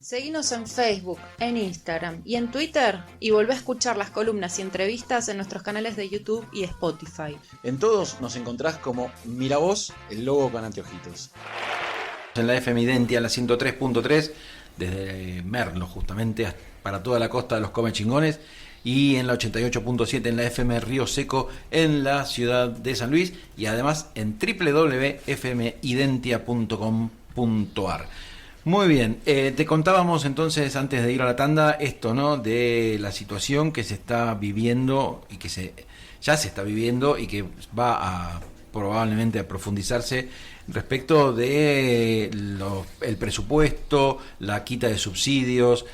Seguinos en Facebook, en Instagram y en Twitter y volvé a escuchar las columnas y entrevistas en nuestros canales de YouTube y Spotify. En todos nos encontrás como Miravoz, el logo con anteojitos. En la FM Identia, la 103.3, desde Merlo justamente para toda la costa de los Come Chingones, y en la 88.7 en la FM Río Seco en la ciudad de San Luis, y además en www.fmidentia.com.ar. Muy bien, te contábamos entonces antes de ir a la tanda esto, ¿no? De la situación que se está viviendo y que ya se está viviendo y que va a probablemente a profundizarse respecto de el presupuesto, la quita de subsidios,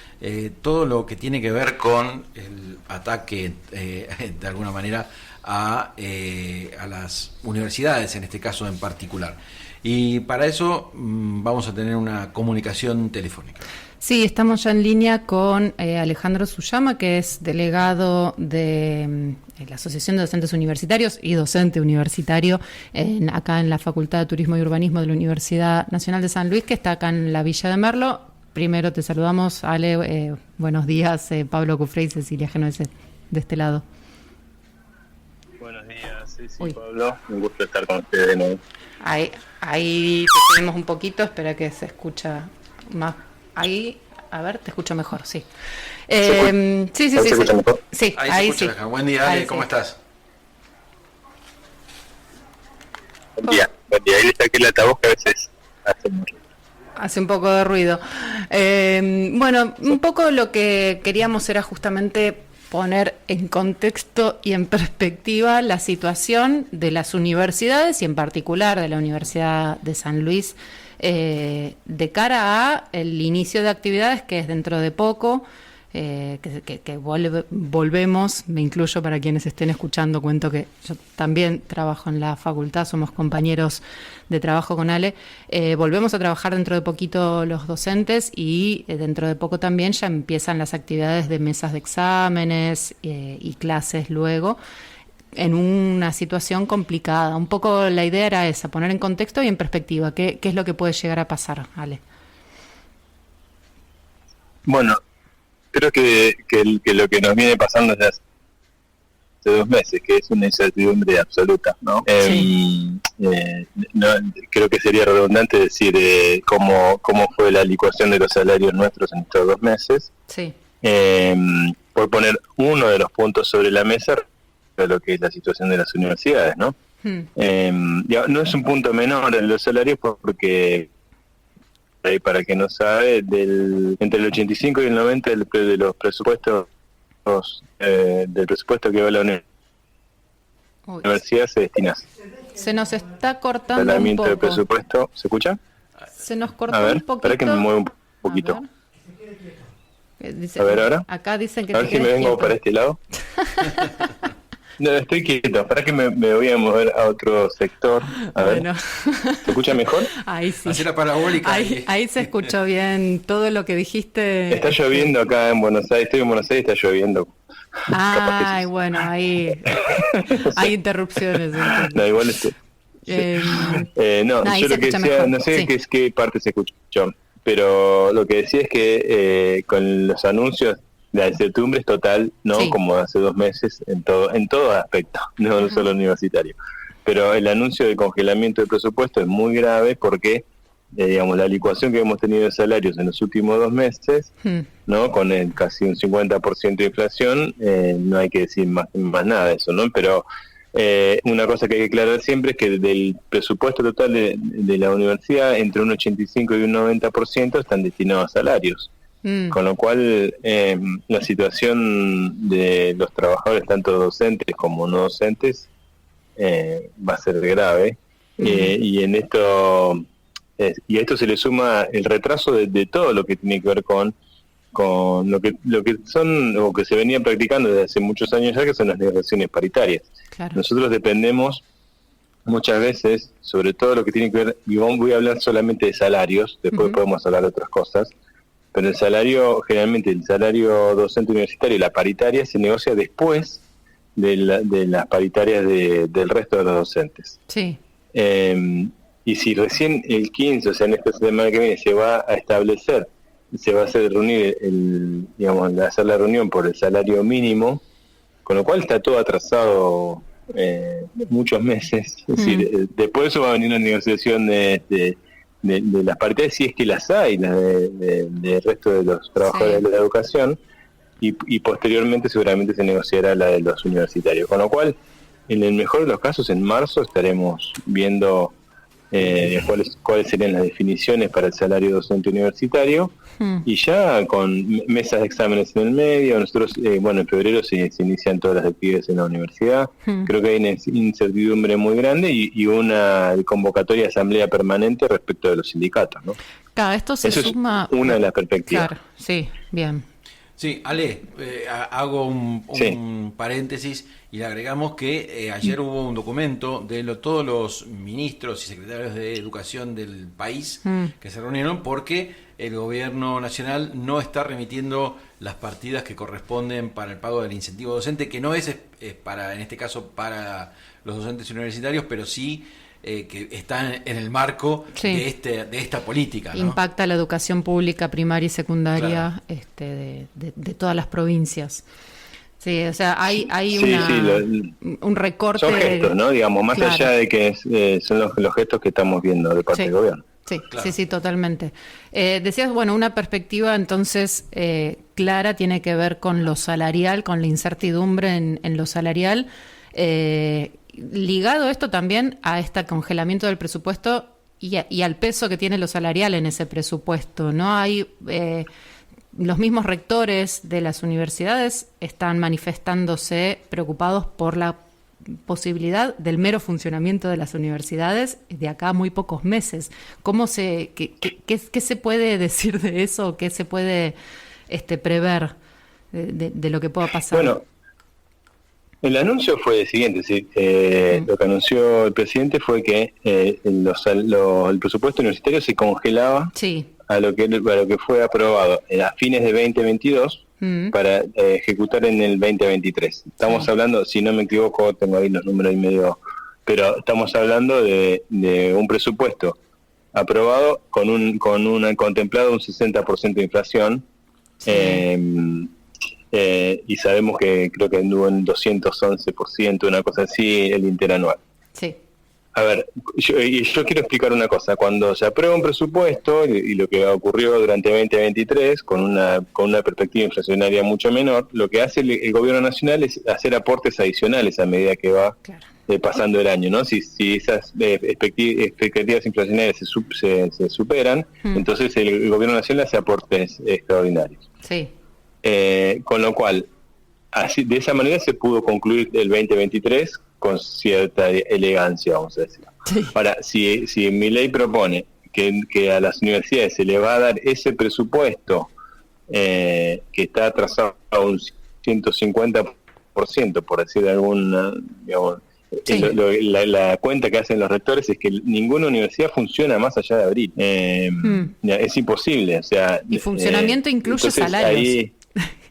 todo lo que tiene que ver con el ataque de alguna manera a las universidades, en este caso en particular. Y para eso vamos a tener una comunicación telefónica. Sí, estamos ya en línea con Alejandro Suyama, que es delegado de la Asociación de Docentes Universitarios y docente universitario acá en la Facultad de Turismo y Urbanismo de la Universidad Nacional de San Luis, que está acá en la Villa de Merlo. Primero te saludamos, Ale, buenos días, Pablo Cufré y Cecilia Genovese de este lado. Buenos días, sí, Pablo, un gusto estar con ustedes de nuevo. Ahí te tenemos un poquito, espera que se escucha más. Ahí, a ver, te escucho mejor, sí. Sí. ¿Se escucha mejor? Sí, ahí se sí. escucha. Buen día, Ale, ¿cómo estás? Buen día. Ahí le saqué el altavoz que a veces hace un poco de ruido. Bueno, un poco lo que queríamos era justamente poner en contexto y en perspectiva la situación de las universidades y en particular de la Universidad de San Luis de cara a el inicio de actividades que es dentro de poco, que volvemos, me incluyo para quienes estén escuchando, cuento que yo también trabajo en la facultad, somos compañeros de trabajo con Ale, volvemos a trabajar dentro de poquito los docentes y dentro de poco también ya empiezan las actividades de mesas de exámenes y clases luego, en una situación complicada. Un poco la idea era esa, poner en contexto y en perspectiva, ¿qué es lo que puede llegar a pasar, Ale? Bueno, creo que lo que nos viene pasando desde hace 2 meses, que es una incertidumbre absoluta, ¿no? No creo que sería redundante decir cómo fue la licuación de los salarios nuestros en estos 2 meses. Sí. Por poner uno de los puntos sobre la mesa de lo que es la situación de las universidades, ¿no? No es un punto menor en los salarios porque, para el que no sabe, entre el 85 y el 90 de los presupuestos del presupuesto que va a la universidad se destina. Se nos está cortando un Tratamiento poco. de presupuesto, ¿se escucha? Se nos cortó a ver, un poquito. Espera que me mueva un poquito. Dice, a ver ahora. Acá dicen que a ver si me vengo quieto. para este lado. No, estoy quieto. Para que me voy a mover a otro sector. A Bueno. ver. ¿Se escucha mejor? Ahí sí. Así la parabólica. Ahí se escuchó bien todo lo que dijiste. Está lloviendo acá en Buenos Aires. Estoy en Buenos Aires y está lloviendo. Ay, bueno, ahí hay interrupciones. No, igual no, ahí yo se lo que escucha decía, mejor, no sé sí. qué parte se escuchó, pero lo que decía es que con los anuncios la incertidumbre es total, ¿no? Sí. Como hace 2 meses en todo aspecto, no solo universitario. Pero el anuncio de congelamiento del presupuesto es muy grave porque, digamos, la licuación que hemos tenido de salarios en los últimos 2 meses, ¿no? Con casi un 50% de inflación, no hay que decir más nada de eso, ¿no? Pero una cosa que hay que aclarar siempre es que del presupuesto total de la universidad, entre un 85 y un 90% están destinados a salarios. Con lo cual la situación de los trabajadores, tanto docentes como no docentes, va a ser grave. Y en esto y a esto se le suma el retraso de todo lo que tiene que ver con lo que son o que se venía practicando desde hace muchos años ya, que son las negociaciones paritarias. Claro. Nosotros dependemos muchas veces, sobre todo lo que tiene que ver, y voy a hablar solamente de salarios, después podemos hablar de otras cosas, pero generalmente el salario docente universitario, la paritaria, se negocia después de las paritarias del resto de los docentes. Sí. Y si recién el 15, o sea, en esta semana que viene, se va a establecer se va a hacer reunir, hacer la reunión por el salario mínimo, con lo cual está todo atrasado muchos meses. Es decir, después de eso va a venir una negociación de las paritarias, si es que las hay, las del resto de los trabajadores de la educación, y posteriormente seguramente se negociará la de los universitarios. Con lo cual, en el mejor de los casos, en marzo estaremos viendo cuáles serían las definiciones para el salario docente universitario, y ya con mesas de exámenes en el medio. Nosotros, en febrero se inician todas las actividades en la universidad. Creo que hay una incertidumbre muy grande y una convocatoria de asamblea permanente respecto de los sindicatos, ¿no? Claro, esto se Eso suma... es una de las perspectivas. Claro, sí, bien. Sí, Ale, hago un paréntesis y le agregamos que ayer hubo un documento de todos los ministros y secretarios de educación del país que se reunieron porque el gobierno nacional no está remitiendo las partidas que corresponden para el pago del incentivo docente, que no es para, en este caso, para los docentes universitarios, pero sí que están en el marco de esta política, ¿no? Impacta la educación pública primaria y secundaria, claro, de todas las provincias. Sí, o sea, hay un recorte. Son gestos, ¿no? Digamos, más claro, allá de que son los gestos que estamos viendo de parte del gobierno. Sí, claro. sí, totalmente. Decías, una perspectiva entonces clara tiene que ver con lo salarial, con la incertidumbre en lo salarial. Ligado esto también a este congelamiento del presupuesto y al peso que tiene lo salarial en ese presupuesto, ¿no? Hay los mismos rectores de las universidades están manifestándose preocupados por la posibilidad del mero funcionamiento de las universidades de acá a muy pocos meses. ¿Qué se puede decir de eso? ¿Qué se puede prever de lo que pueda pasar? Bueno, el anuncio fue el siguiente, ¿sí? Lo que anunció el presidente fue que el presupuesto universitario se congelaba a lo que fue aprobado a fines de 2022 para ejecutar en el 2023. Estamos hablando, si no me equivoco, tengo ahí los números y medio, pero estamos hablando de un presupuesto aprobado con un contemplado un 60% de inflación. Y sabemos que creo que anduvo en 211%, una cosa así, el interanual. Sí. A ver, yo quiero explicar una cosa. Cuando se aprueba un presupuesto, y lo que ocurrió durante 2023, con una perspectiva inflacionaria mucho menor, lo que hace el gobierno nacional es hacer aportes adicionales a medida que va pasando el año, ¿no? Si esas expectativas inflacionarias se superan, entonces el gobierno nacional hace aportes extraordinarios. Sí. Con lo cual, de esa manera se pudo concluir el 2023 con cierta elegancia, vamos a decir. Sí. Ahora, si mi ley propone que a las universidades se le va a dar ese presupuesto que está atrasado a un 150%, por decir de alguna, digamos, la cuenta que hacen los rectores es que ninguna universidad funciona más allá de abril. Es imposible, o sea... Y funcionamiento incluye salarios.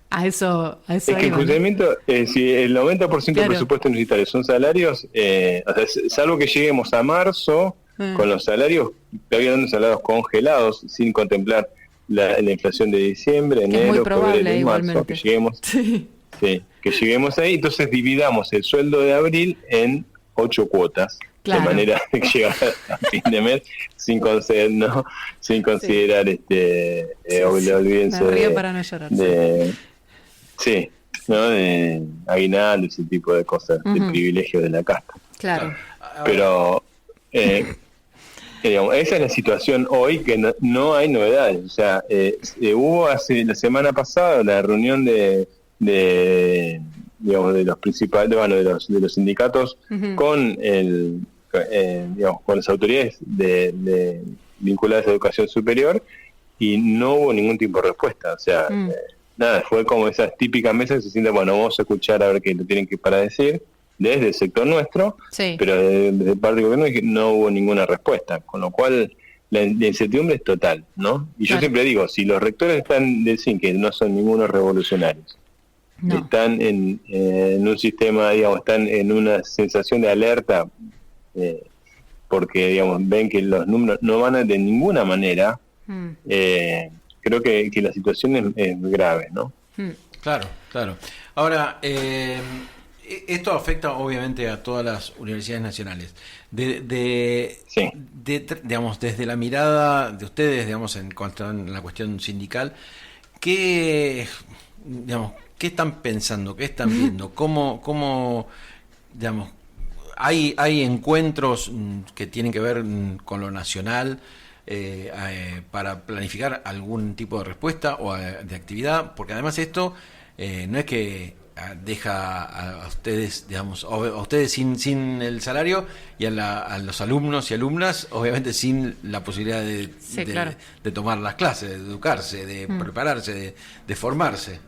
A eso es que el funcionamiento, si el 90% del presupuesto universitario son salarios, salvo que lleguemos a marzo con los salarios, todavía dando salarios congelados, sin contemplar la inflación de diciembre, enero, febrero y marzo, que lleguemos, que lleguemos ahí, entonces dividamos el sueldo de abril en 8 cuotas. Claro. De manera que llegar a fin de mes sin considerar olvídense de aguinaldo, ese tipo de cosas, de privilegios de la casta. Claro. Pero digamos, esa es la situación hoy, que no hay novedades. O sea, hubo la semana pasada la reunión de los principales, de los sindicatos con con las autoridades vinculadas a educación superior, y no hubo ningún tipo de respuesta. O sea, nada, fue como esas típicas mesas que se sienten, vamos a escuchar a ver qué lo tienen que para decir desde el sector nuestro, pero desde parte del gobierno no hubo ninguna respuesta, con lo cual la incertidumbre es total, ¿no? Y yo siempre digo, si los rectores deciden que no son ningunos revolucionarios, están en un sistema, digamos, están en una sensación de alerta, porque, digamos, ven que los números no van de ninguna manera creo que la situación es grave, ¿no? Claro, claro. Ahora, esto afecta obviamente a todas las universidades nacionales. Sí. Digamos, desde la mirada de ustedes, digamos, en cuanto a la cuestión sindical, digamos, ¿qué están pensando? ¿Qué están viendo? ¿Cómo digamos, hay encuentros que tienen que ver con lo nacional para planificar algún tipo de respuesta o de actividad? Porque además esto no es que deja a ustedes, digamos, a ustedes sin el salario y a los alumnos y alumnas, obviamente sin la posibilidad claro, de tomar las clases, de educarse, de prepararse, de formarse.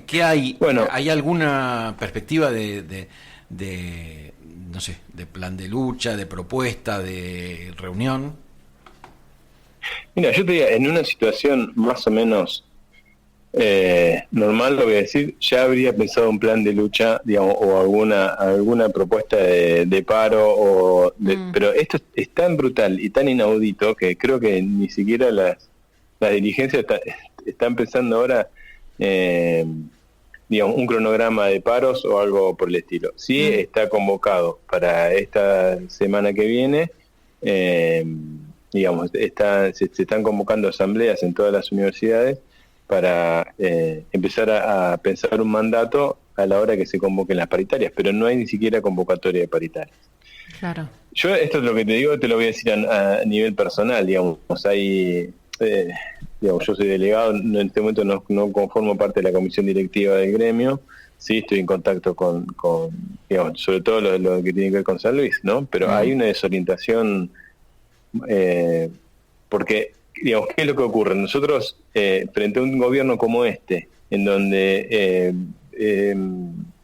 ¿Qué hay? Bueno, ¿Hay alguna perspectiva de no sé, de plan de lucha, de propuesta, de reunión? Mira, yo te diría, en una situación más o menos normal, lo voy a decir, ya habría pensado un plan de lucha, digamos, o alguna propuesta de paro, pero esto es tan brutal y tan inaudito que creo que ni siquiera las dirigencias están pensando ahora, digamos, un cronograma de paros o algo por el estilo. Sí está convocado para esta semana que viene, digamos, se están convocando asambleas en todas las universidades para empezar a pensar un mandato a la hora que se convoquen las paritarias, pero no hay ni siquiera convocatoria de paritarias. Claro. Yo esto es lo que te digo, te lo voy a decir a nivel personal, digamos, digamos, yo soy delegado, en este momento no conformo parte de la comisión directiva del gremio, sí estoy en contacto con digamos, sobre todo lo que tiene que ver con San Luis, ¿no? Pero hay una desorientación, porque, digamos, ¿qué es lo que ocurre? Nosotros, frente a un gobierno como este, en donde,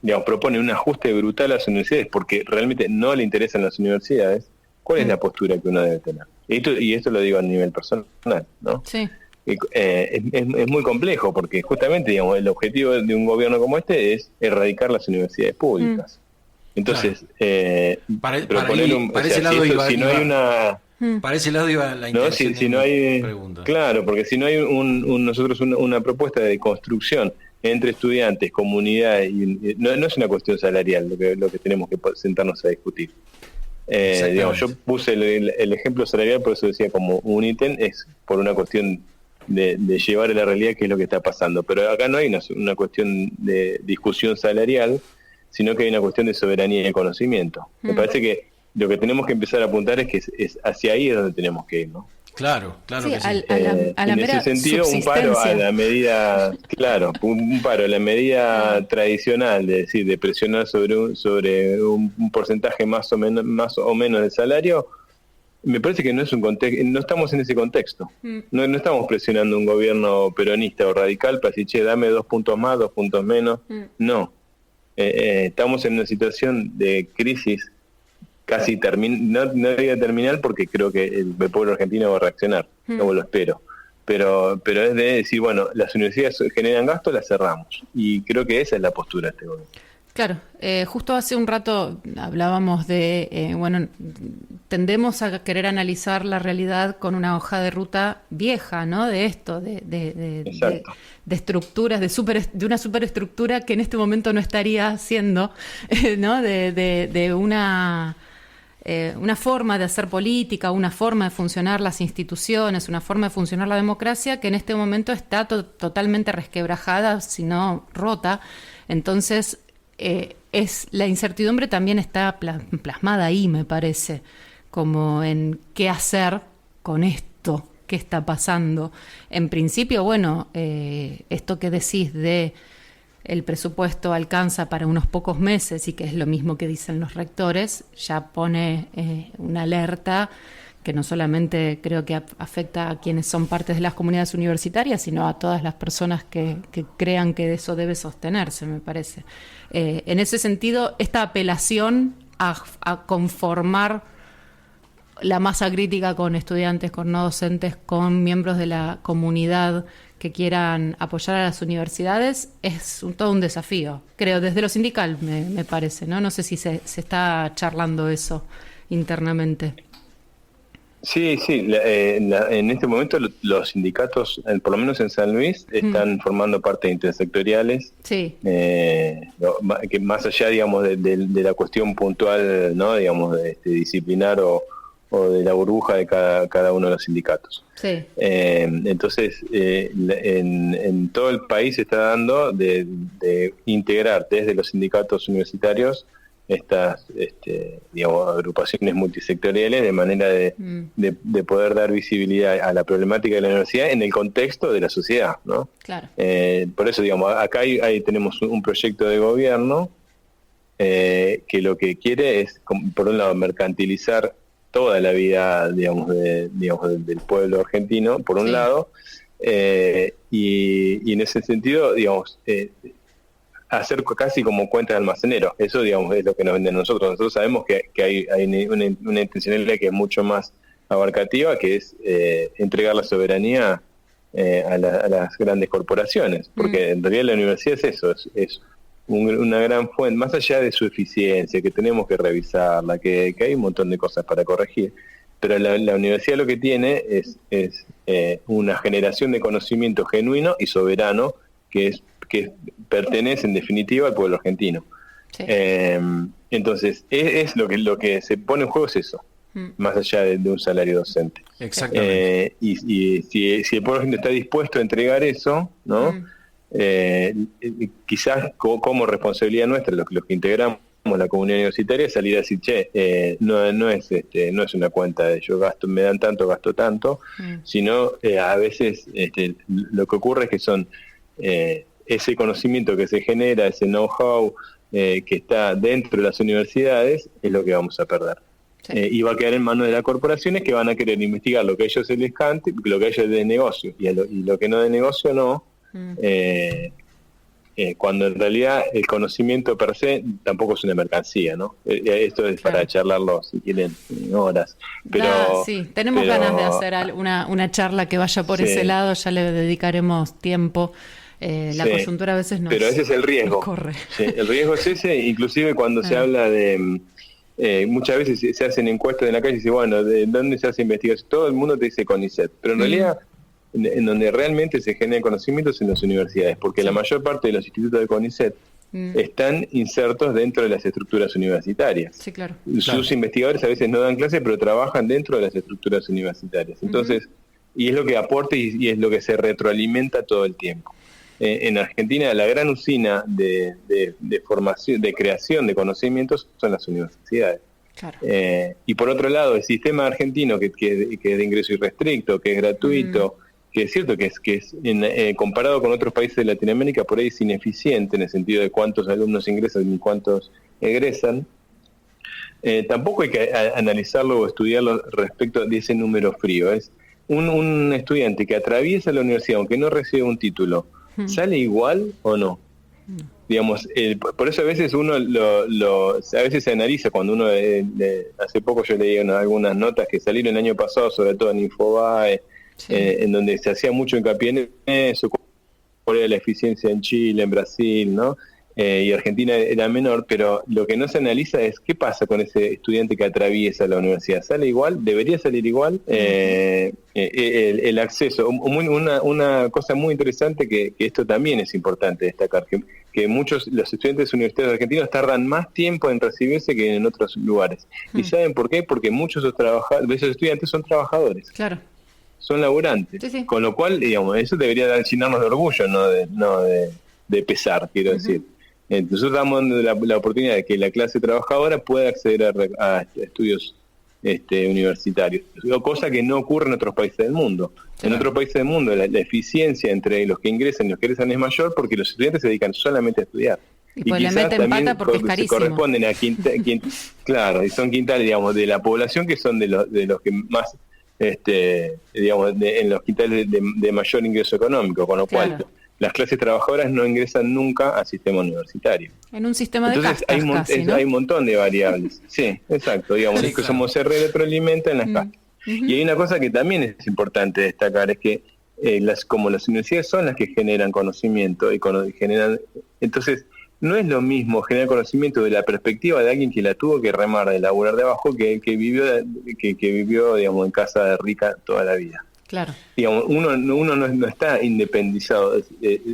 digamos, propone un ajuste brutal a las universidades porque realmente no le interesan las universidades, ¿cuál es la postura que uno debe tener? Y esto lo digo a nivel personal, ¿no? Sí. Es muy complejo porque justamente, digamos, el objetivo de un gobierno como este es erradicar las universidades públicas. Entonces, para ese lado iba la intención, si no hay pregunta. Claro, porque si no hay nosotros una propuesta de construcción entre estudiantes, comunidad, y no es una cuestión salarial lo que tenemos que sentarnos a discutir. Digamos, yo puse el ejemplo salarial, por eso decía como un ítem, es por una cuestión de llevar a la realidad qué es lo que está pasando, pero acá no hay una cuestión de discusión salarial, sino que hay una cuestión de soberanía y de conocimiento. Me parece que lo que tenemos que empezar a apuntar es que es hacia ahí es donde tenemos que ir, ¿no? Claro sí, que sí. En ese sentido, un paro a la medida, claro, un paro a la medida tradicional, de decir, de presionar sobre un porcentaje más o menos del salario, me parece que no es un contexto, no estamos en ese contexto. No estamos presionando un gobierno peronista o radical para decir, che, dame 2 puntos más, 2 puntos menos. No. Estamos en una situación de crisis casi no diría terminal porque creo que el pueblo argentino va a reaccionar, como lo espero, pero es de decir, bueno, las universidades generan gasto, las cerramos, y creo que esa es la postura de este gobierno. Claro, justo hace un rato hablábamos de, bueno, tendemos a querer analizar la realidad con una hoja de ruta vieja, ¿no? De esto, de estructuras, de una superestructura que en este momento no estaría siendo, ¿no? De una forma de hacer política, una forma de funcionar las instituciones, una forma de funcionar la democracia que en este momento está totalmente resquebrajada, si no rota. Entonces, la incertidumbre también está plasmada ahí, me parece, como en qué hacer con esto, qué está pasando. En principio, bueno, esto que decís de el presupuesto alcanza para unos pocos meses y que es lo mismo que dicen los rectores, ya pone una alerta que no solamente creo que afecta a quienes son partes de las comunidades universitarias, sino a todas las personas que crean que eso debe sostenerse, me parece. En ese sentido, esta apelación a conformar la masa crítica con estudiantes, con no docentes, con miembros de la comunidad que quieran apoyar a las universidades, es todo un desafío. Creo, desde lo sindical me parece, ¿no? No sé si se está charlando eso internamente. Sí, sí, en este momento los sindicatos, por lo menos en San Luis, están formando parte de intersectoriales, Sí. Que más allá, digamos, de la cuestión puntual, ¿no? Digamos, disciplinar o de la burbuja de cada uno de los sindicatos. Sí. Entonces, en todo el país se está dando de integrar desde los sindicatos universitarios estas digamos, agrupaciones multisectoriales de manera de poder dar visibilidad a la problemática de la universidad en el contexto de la sociedad, ¿no? Claro. Por eso, digamos, acá ahí tenemos un proyecto de gobierno que lo que quiere es, por un lado, mercantilizar toda la vida, digamos, del pueblo argentino, por un lado, y en ese sentido, digamos, hacer casi como cuenta de almacenero. Eso, digamos, es lo que nos venden nosotros. Nosotros sabemos que hay una intencionalidad que es mucho más abarcativa, que es entregar la soberanía a las grandes corporaciones, porque en realidad la universidad es eso, es una gran fuente, más allá de su eficiencia, que tenemos que revisarla, que hay un montón de cosas para corregir, pero la universidad lo que tiene es una generación de conocimiento genuino y soberano que pertenece en definitiva al pueblo argentino. Sí. Entonces, es lo que se pone en juego es eso, más allá de un salario docente. Exactamente. Y si el pueblo argentino está dispuesto a entregar eso, ¿no? Quizás como responsabilidad nuestra, los que integramos la comunidad universitaria, salir a decir, no es una cuenta de yo me dan tanto, gasto tanto, sino a veces lo que ocurre es que son ese conocimiento que se genera, ese know-how que está dentro de las universidades, es lo que vamos a perder. Sí. Y va a quedar en manos de las corporaciones que van a querer investigar lo que a ellos se les cante, lo que a ellos es de negocio, y lo que no de negocio no, cuando en realidad el conocimiento per se tampoco es una mercancía, ¿no? Esto es para charlarlo, si quieren, horas. Pero, sí, tenemos ganas de hacer una charla que vaya por ese lado, ya le dedicaremos tiempo. La coyuntura a veces pero ese es el riesgo. Corre. Sí, el riesgo es ese, inclusive cuando se habla de... muchas veces se hacen encuestas en la calle y dice, bueno, ¿de dónde se hace investigación? Todo el mundo te dice CONICET, pero en realidad en donde realmente se genera conocimiento es en las universidades, porque la mayor parte de los institutos de CONICET están insertos dentro de las estructuras universitarias. Sí, claro. Sus investigadores a veces no dan clases, pero trabajan dentro de las estructuras universitarias. Entonces, y es lo que aporta y es lo que se retroalimenta todo el tiempo. En Argentina la gran usina de formación, de creación de conocimientos son las universidades. Claro. Y por otro lado, el sistema argentino que es de ingreso irrestricto, que es gratuito, que es cierto que es comparado con otros países de Latinoamérica, por ahí es ineficiente en el sentido de cuántos alumnos ingresan y cuántos egresan. Tampoco hay que analizarlo o estudiarlo respecto de ese número frío. Es un estudiante que atraviesa la universidad, aunque no recibe un título, ¿sale igual o no? Digamos, por eso a veces uno a veces se analiza cuando uno hace poco yo leí algunas notas que salieron el año pasado, sobre todo en Infobae, en donde se hacía mucho hincapié en eso, cuál era la eficiencia en Chile, en Brasil, ¿no? Y Argentina era menor, pero lo que no se analiza es qué pasa con ese estudiante que atraviesa la universidad. ¿Sale igual? ¿Debería salir igual? El acceso, una cosa muy interesante que esto también es importante destacar, que los estudiantes universitarios argentinos tardan más tiempo en recibirse que en otros lugares. ¿Y saben por qué? Porque muchos de esos estudiantes son trabajadores. Claro. Son laburantes. Sí. Con lo cual, digamos, eso debería llenarnos de orgullo, no de pesar, quiero decir. Nosotros estamos dando la oportunidad de que la clase trabajadora pueda acceder a estudios universitarios, cosa que no ocurre en otros países del mundo. En otros países del mundo la eficiencia entre los que ingresan y los que egresan es mayor porque los estudiantes se dedican solamente a estudiar. Y pues le meten pata porque es carísimo. Se corresponden a claro, y son quintales, digamos, de la población que son de los que más, digamos, en los quintales de mayor ingreso económico, con lo cual las clases trabajadoras no ingresan nunca al sistema universitario. En un sistema de castas. Entonces hay un montón de variables. Sí, exacto. Digamos, que somos se retroalimenta en las castas. Y hay una cosa que también es importante destacar, es que como las universidades son las que generan conocimiento y generan, entonces no es lo mismo generar conocimiento de la perspectiva de alguien que la tuvo que remar, de laburar de abajo, que vivió, digamos, en casa de rica toda la vida. Claro. Digamos, uno no está independizado.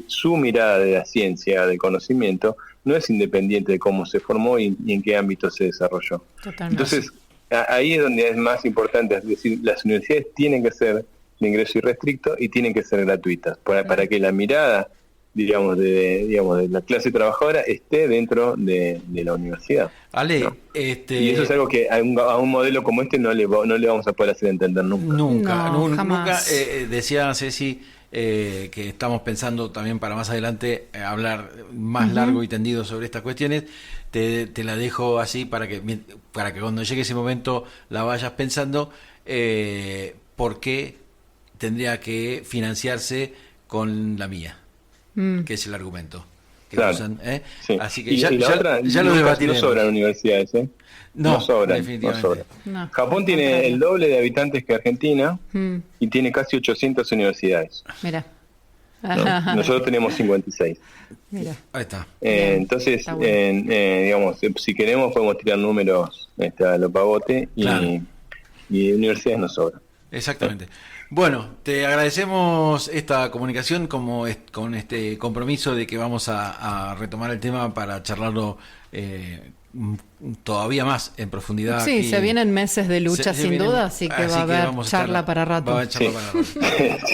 Su mirada de la ciencia, del conocimiento, no es independiente de cómo se formó y en qué ámbito se desarrolló. Totalmente. Entonces, ahí es donde es más importante, es decir, las universidades tienen que ser de ingreso irrestricto y tienen que ser gratuitas, para que la mirada, digamos, de la clase trabajadora esté dentro de la universidad. Ale, ¿no? Y eso es algo que a un modelo como este no le vamos a poder hacer entender nunca. Nunca. Decía Ceci que estamos pensando también para más adelante hablar más largo y tendido sobre estas cuestiones. Te la dejo así para que cuando llegue ese momento la vayas pensando, por qué tendría que financiarse con la mía, que es el argumento que claro, usan, sí. Así que y la otra, ya lo debatiremos. No sobran universidades, no sobran, definitivamente. no sobran. No, Japón tiene el doble de habitantes que Argentina Mm. y tiene casi 800 universidades. Mira. ¿No? Nosotros tenemos 56. Mira. Ahí está. Entonces, Está bueno. digamos, si queremos podemos tirar números a lo pavote Claro. y universidades no sobran. Exactamente. Bueno, te agradecemos esta comunicación con este compromiso de que vamos a retomar el tema para charlarlo todavía más en profundidad. Sí, aquí. se vienen meses de lucha sin duda, así que va a haber vamos a charla estar- para rato. va a haber charla para rato.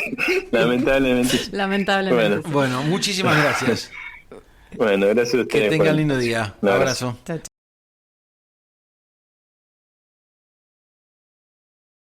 Lamentablemente. Lamentablemente. Bueno. Bueno, muchísimas gracias. Bueno, gracias a ustedes. Que por tengan el lindo espacio. día. Un Abrazo. Chao, chao.